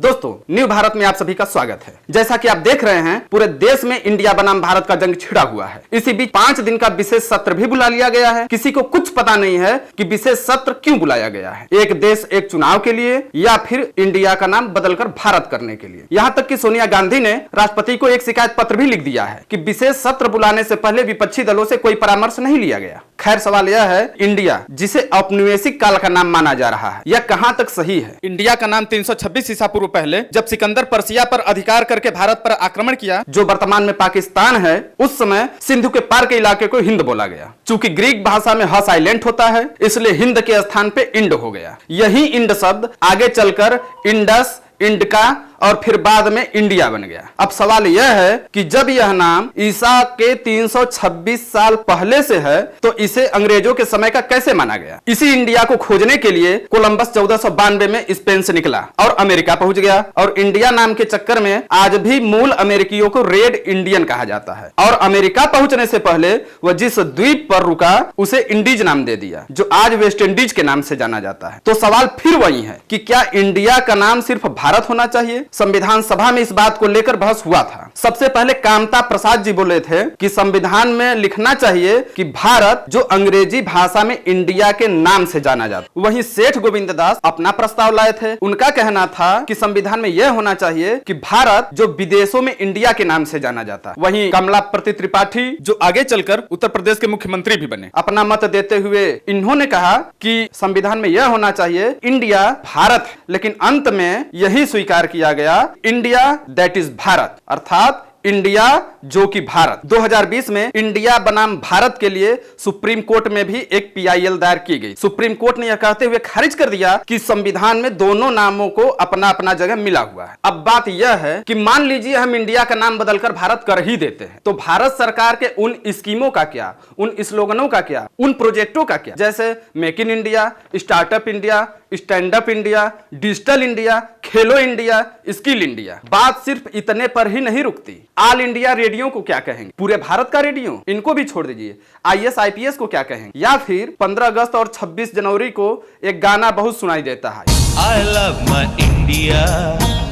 दोस्तों, न्यू भारत में आप सभी का स्वागत है। जैसा कि आप देख रहे हैं, पूरे देश में इंडिया बनाम भारत का जंग छिड़ा हुआ है। इसी बीच 5 दिन का विशेष सत्र भी बुला लिया गया है। किसी को कुछ पता नहीं है कि विशेष सत्र क्यों बुलाया गया है, एक देश एक चुनाव के लिए या फिर इंडिया का नाम बदलकर भारत करने के लिए। यहाँ तक कि सोनिया गांधी ने राष्ट्रपति को एक शिकायत पत्र भी लिख दिया है कि विशेष सत्र बुलाने से पहले विपक्षी दलों से कोई परामर्श नहीं लिया गया। खैर, सवाल यह है, इंडिया जिसे औपनिवेशिक काल का नाम माना जा रहा है, यह कहां तक सही है? इंडिया का नाम 326 ईसा पूर्व पहले जब सिकंदर पर्सिया पर अधिकार करके भारत पर आक्रमण किया, जो वर्तमान में पाकिस्तान है, उस समय सिंधु के पार के इलाके को हिंद बोला गया। चूंकि ग्रीक भाषा में ह साइलेंट होता है, इसलिए हिंद के स्थान पे इंड हो गया। यही इंड शब्द आगे चलकर इंडस, इंडका और फिर बाद में इंडिया बन गया। अब सवाल यह है कि जब यह नाम ईसा के 326 साल पहले से है, तो इसे अंग्रेजों के समय का कैसे माना गया? इसी इंडिया को खोजने के लिए कोलंबस 1492 में स्पेन से निकला और अमेरिका पहुंच गया। और इंडिया नाम के चक्कर में आज भी मूल अमेरिकियों को रेड इंडियन कहा जाता है। और अमेरिका पहुंचने से पहले वह जिस द्वीप पर रुका, उसे इंडीज नाम दे दिया, जो आज वेस्ट इंडीज के नाम से जाना जाता है। तो सवाल फिर वही है कि क्या इंडिया का नाम सिर्फ भारत होना चाहिए? संविधान सभा में इस बात को लेकर बहस हुआ था। सबसे पहले कामता प्रसाद जी बोले थे कि संविधान में लिखना चाहिए कि भारत, जो अंग्रेजी भाषा में इंडिया के नाम से जाना जाता। वहीं सेठ गोविंद दास अपना प्रस्ताव लाए थे। उनका कहना था कि संविधान में यह होना चाहिए कि भारत, जो विदेशों में इंडिया के नाम से जाना जाता। वहीं कमलापति त्रिपाठी, जो आगे चलकर उत्तर प्रदेश के मुख्यमंत्री भी बने, अपना मत देते हुए इन्होंने कहा कि संविधान में यह होना चाहिए इंडिया भारत, लेकिन अंत में यही स्वीकार किया गया इंडिया दैट इज भारत, अर्थात इंडिया जो कि भारत। 2020 में इंडिया बनाम भारत के लिए सुप्रीम कोर्ट में भी एक PIL दायर की गई। सुप्रीम कोर्ट ने यह कहते हुए खारिज कर दिया कि संविधान में दोनों नामों को अपना अपना जगह मिला हुआ है। अब बात यह है कि मान लीजिए हम इंडिया का नाम बदलकर भारत कर ही देते हैं, तो भारत सरकार के उन स्कीमों का क्या, उन स्लोगनों का क्या, उन प्रोजेक्टों का क्या, जैसे make in India, startup India, stand up India, digital India, Khelo India, skill India. बात सिर्फ इतने पर ही नहीं रुकती। ऑल इंडिया रेडियो को क्या कहेंगे? पूरे भारत का रेडियो, इनको भी छोड़ दीजिए। IAS IPS को क्या कहेंगे? या फिर 15 अगस्त और 26 जनवरी को एक गाना बहुत सुनाई देता है, I love my India।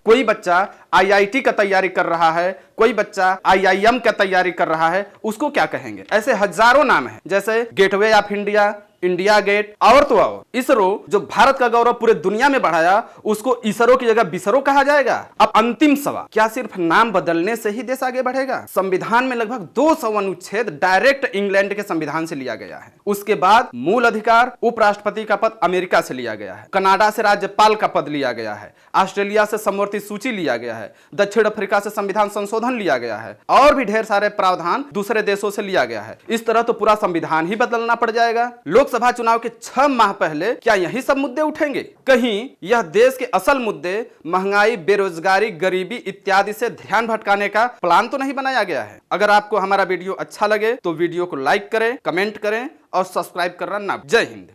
कोई बच्चा IIT का तैयारी कर रहा है, कोई बच्चा IIM का तैयारी कर रहा है, उसको क्या कहेंगे? ऐसे हजारों नाम हैं, जैसे gateway of India, India gate, और तो और इसरो, जो भारत का गौरव पूरे दुनिया में बढ़ाया, उसको इसरो की जगह बिसरो कहा जाएगा। अब अंतिम सवाल, क्या सिर्फ नाम बदलने से ही देश आगे बढ़ेगा? संविधान में लगभग 200 अनुच्छेद डायरेक्ट इंग्लैंड के संविधान से लिया गया है। उसके बाद मूल अधिकार उपराष्ट्रपति का पद अमेरिका से लिया गया है, कनाडा से राज्यपाल का पद लिया गया है, ऑस्ट्रेलिया से समवर्ती सूची लिया गया है, दक्षिण अफ्रीका से संविधान संशोधन लिया गया है, और भी ढेर सारे प्रावधान दूसरे देशों से लिया गया है। इस तरह तो पूरा संविधान ही बदलना पड़ जाएगा। लोकसभा चुनाव के 6 माह पहले क्या यही सब मुद्दे उठेंगे? कहीं यह देश के असल मुद्दे, महंगाई, बेरोजगारी, गरीबी इत्यादि से ध्यान भटकाने का प्लान तो नहीं बनाया गया है? अगर आपको हमारा वीडियो अच्छा लगे तो वीडियो को लाइक करें, कमेंट करें और सब्सक्राइब करना ना। जय हिंद।